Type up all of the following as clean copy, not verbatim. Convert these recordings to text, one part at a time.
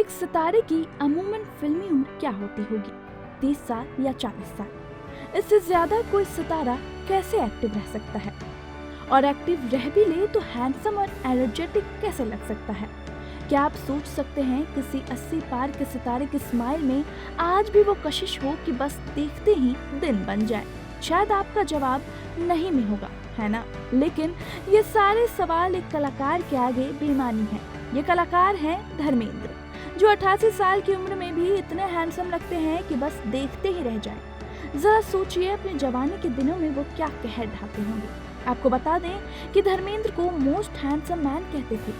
एक सितारे की अमूमन फिल्मी उम्र क्या होती होगी? 30 साल या 40 साल? इससे ज्यादा कोई सितारा कैसे एक्टिव रह सकता है? और एक्टिव रह भी ले तो हैंडसम और एनर्जेटिक कैसे लग सकता है? क्या आप सोच सकते हैं किसी 80 पार के सितारे की स्माइल में आज भी वो कशिश हो कि बस देखते ही दिन बन जाए? शायद आपका जवाब नहीं में होगा, है ना? लेकिन ये सारे सवाल एक कलाकार के आगे बेईमानी है। ये कलाकार हैं धर्मेंद्र, जो 88 साल की उम्र में भी इतने हैंडसम लगते हैं कि बस देखते ही रह जाएं। जरा सोचिए अपने जवानी के दिनों में वो क्या कहर ढाते होंगे। आपको बता दें कि धर्मेंद्र को मोस्ट हैंडसम मैन कहते थे।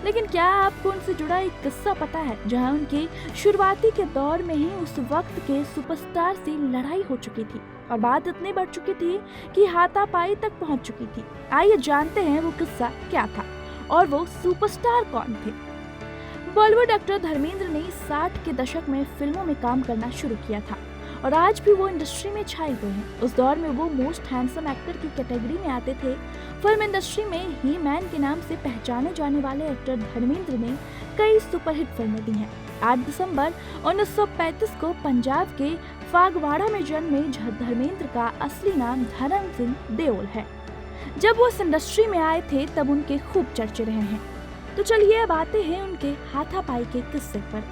लेकिन क्या आपको उनसे जुड़ा एक किस्सा पता है जहां उनके शुरुआती के दौर में ही उस वक्त के सुपरस्टार से लड़ाई हो चुकी थी और बात इतनी बढ़ चुकी थी कि हाथापाई तक पहुंच चुकी थी। आइए जानते हैं वो किस्सा क्या था और वो सुपरस्टार कौन थे। बॉलीवुड एक्टर धर्मेंद्र ने 60 के दशक में फिल्मों में काम करना शुरू किया था और आज भी वो इंडस्ट्री में छाए हुए हैं। उस दौर में वो मोस्ट हैंडसम एक्टर की कैटेगरी में आते थे। फिल्म इंडस्ट्री में ही मैन के नाम से पहचाने जाने वाले एक्टर धर्मेंद्र ने कई सुपरहिट फिल्में दी हैं। 8 दिसंबर 1935 को पंजाब के फागवाड़ा में जन्मे धर्मेंद्र का असली नाम धर्म सिंह देओल है। जब वो इस इंडस्ट्री में आए थे तब उनके खूब चर्चे रहे हैं। तो चलिए अब आते हैं उनके हाथापाई के किस्से पर।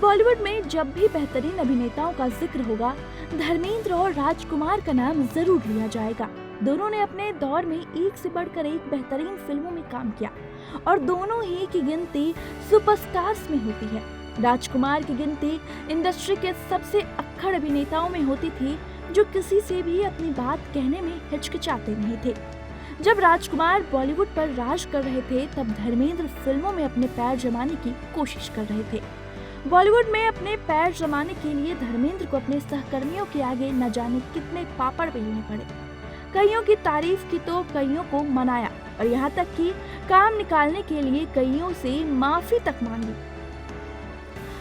बॉलीवुड में जब भी बेहतरीन अभिनेताओं का जिक्र होगा, धर्मेंद्र और राजकुमार का नाम जरूर लिया जाएगा। दोनों ने अपने दौर में एक से बढ़कर एक बेहतरीन फिल्मों में काम किया और दोनों ही की गिनती सुपरस्टार्स में होती है। राजकुमार की गिनती इंडस्ट्री के सबसे अक्खड़ अभिनेताओं में होती थी, जो किसी से भी अपनी बात कहने में हिचकिचाते नहीं थे। जब राजकुमार बॉलीवुड पर राज कर रहे थे तब धर्मेंद्र फिल्मों में अपने पैर जमाने की कोशिश कर रहे थे। बॉलीवुड में अपने पैर जमाने के लिए धर्मेंद्र को अपने सहकर्मियों के आगे न जाने कितने पापड़ बेलने पड़े। कईयों की तारीफ की तो कईयों को मनाया और यहाँ तक कि काम निकालने के लिए कईयों से माफी तक मांगी।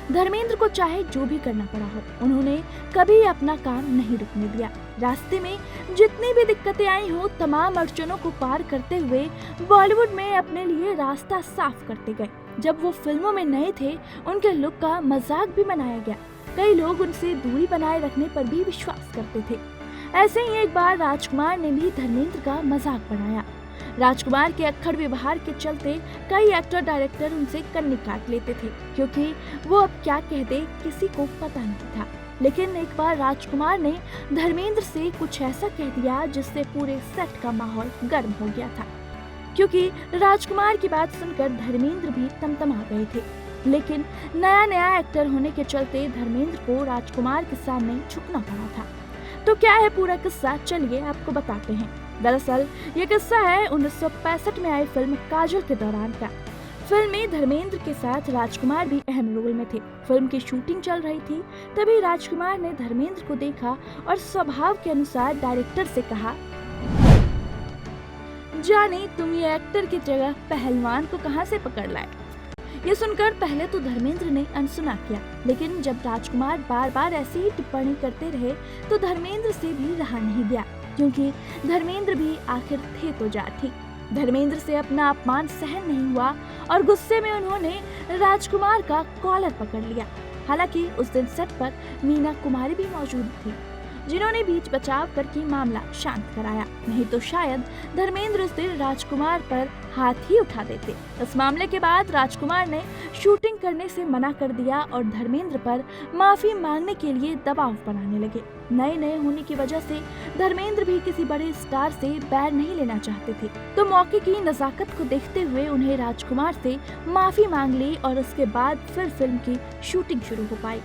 धर्मेंद्र को चाहे जो भी करना पड़ा हो, उन्होंने कभी अपना काम नहीं रुकने दिया। रास्ते में जितनी भी दिक्कतें आई हो, तमाम अड़चनों को पार करते हुए बॉलीवुड में अपने लिए रास्ता साफ करते गए। जब वो फिल्मों में नए थे, उनके लुक का मजाक भी बनाया गया। कई लोग उनसे दूरी बनाए रखने पर भी विश्वास करते थे। ऐसे ही एक बार राजकुमार ने भी धर्मेंद्र का मजाक बनाया। राजकुमार के अक्खड़ व्यवहार के चलते कई एक्टर डायरेक्टर उनसे कन्नी काट लेते थे, क्योंकि वो अब क्या कह दे किसी को पता नहीं था। लेकिन एक बार राजकुमार ने धर्मेंद्र से कुछ ऐसा कह दिया जिससे पूरे सेट का माहौल गर्म हो गया था, क्योंकि राजकुमार की बात सुनकर धर्मेंद्र भी तमतमा गए थे। लेकिन नया एक्टर होने के चलते धर्मेंद्र को राजकुमार के सामने झुकना पड़ा था। तो क्या है पूरा किस्सा, चलिए आपको बताते हैं। दरअसल ये किस्सा है 1965 में आई फिल्म काजल के दौरान का। फिल्म में धर्मेंद्र के साथ राजकुमार भी अहम रोल में थे। फिल्म की शूटिंग चल रही थी, तभी राजकुमार ने धर्मेंद्र को देखा और स्वभाव के अनुसार डायरेक्टर से कहा, जाने तुम ये एक्टर की जगह पहलवान को कहां से पकड़ लाए। ये सुनकर पहले तो धर्मेंद्र ने अनसुना किया, लेकिन जब राजकुमार बार बार ऐसी ही टिप्पणी करते रहे तो धर्मेंद्र से भी रहा नहीं गया, क्योंकि धर्मेंद्र भी आखिर थे तो जाट ही। धर्मेंद्र से अपना अपमान सहन नहीं हुआ और गुस्से में उन्होंने राजकुमार का कॉलर पकड़ लिया। हालांकि उस दिन सेट पर मीना कुमारी भी मौजूद थी, जिन्होंने बीच बचाव करके मामला शांत कराया। नहीं तो शायद धर्मेंद्र उस दिन राजकुमार पर हाथ ही उठा देते। इस मामले के बाद राजकुमार ने शूटिंग करने से मना कर दिया और धर्मेंद्र पर माफी मांगने के लिए दबाव बनाने लगे। नए होने की वजह से धर्मेंद्र भी किसी बड़े स्टार से बैर नहीं लेना चाहते थे, तो मौके की नजाकत को देखते हुए उन्हें राजकुमार से माफी मांग ली और उसके बाद फिर फिल्म की शूटिंग शुरू हो पाई।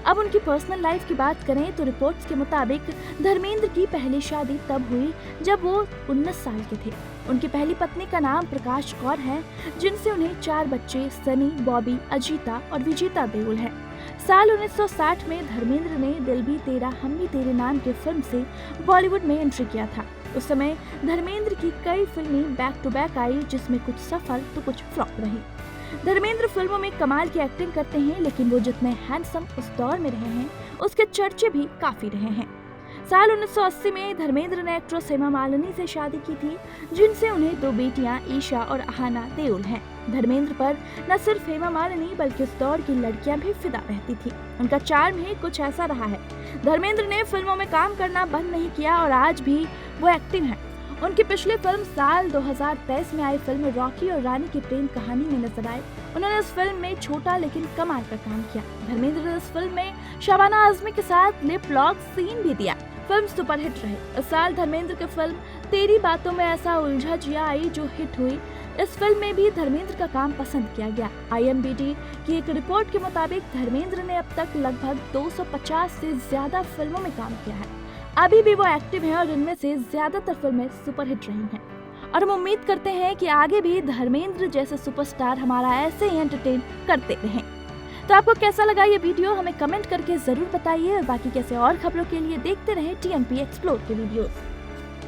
अब उनकी पर्सनल लाइफ की बात करें तो रिपोर्ट्स के मुताबिक धर्मेंद्र की पहली शादी तब हुई जब वो 19 साल के थे। उनकी पहली पत्नी का नाम प्रकाश कौर है, जिनसे उन्हें 4 बच्चे सनी, बॉबी, अजीता और विजेता देओल हैं। साल 1960 में धर्मेंद्र ने दिल भी तेरा हम भी तेरे नाम के फिल्म से बॉलीवुड में एंट्री किया था। उस समय धर्मेंद्र की कई फिल्में बैक टू बैक आई, जिसमें कुछ सफल तो कुछ फ्लॉप रही। धर्मेंद्र फिल्मों में कमाल की एक्टिंग करते हैं, लेकिन वो जितने हैंडसम उस दौर में रहे हैं, उसके चर्चे भी काफी रहे हैं। साल 1980 में धर्मेंद्र ने एक्ट्रेस हेमा मालिनी से शादी की थी, जिनसे उन्हें 2 बेटियां ईशा और अहाना देओल हैं। धर्मेंद्र पर न सिर्फ हेमा मालिनी बल्कि उस दौर की लड़कियां भी फिदा रहती थी। उनका चार्म ही कुछ ऐसा रहा है। धर्मेंद्र ने फिल्मों में काम करना बंद नहीं किया और आज भी वो एक्टिव हैं। उनकी पिछली फिल्म साल 2023 में आई फिल्म रॉकी और रानी की प्रेम कहानी में नजर आए। उन्होंने इस फिल्म में छोटा लेकिन कमाल का काम किया। धर्मेंद्र ने इस फिल्म में शबाना आजमी के साथ लिप लॉक सीन भी दिया। फिल्म सुपरहिट रही। इस साल धर्मेंद्र की फिल्म तेरी बातों में ऐसा उलझा जिया आई जो हिट हुई। इस फिल्म में भी धर्मेंद्र का काम पसंद किया गया। IMDb की एक रिपोर्ट के मुताबिक धर्मेंद्र ने अब तक लगभग 250 से ज्यादा फिल्मों में काम किया है। अभी भी वो एक्टिव हैं और इनमें से ज्यादातर फिल्में सुपरहिट रही हैं। और हम उम्मीद करते हैं कि आगे भी धर्मेंद्र जैसे सुपरस्टार हमारा ऐसे ही एंटरटेन करते रहें। तो आपको कैसा लगा ये वीडियो हमें कमेंट करके जरूर बताइए और बाकी कैसे और खबरों के लिए देखते रहें TNP एक्सप्लोर के वीडियोस।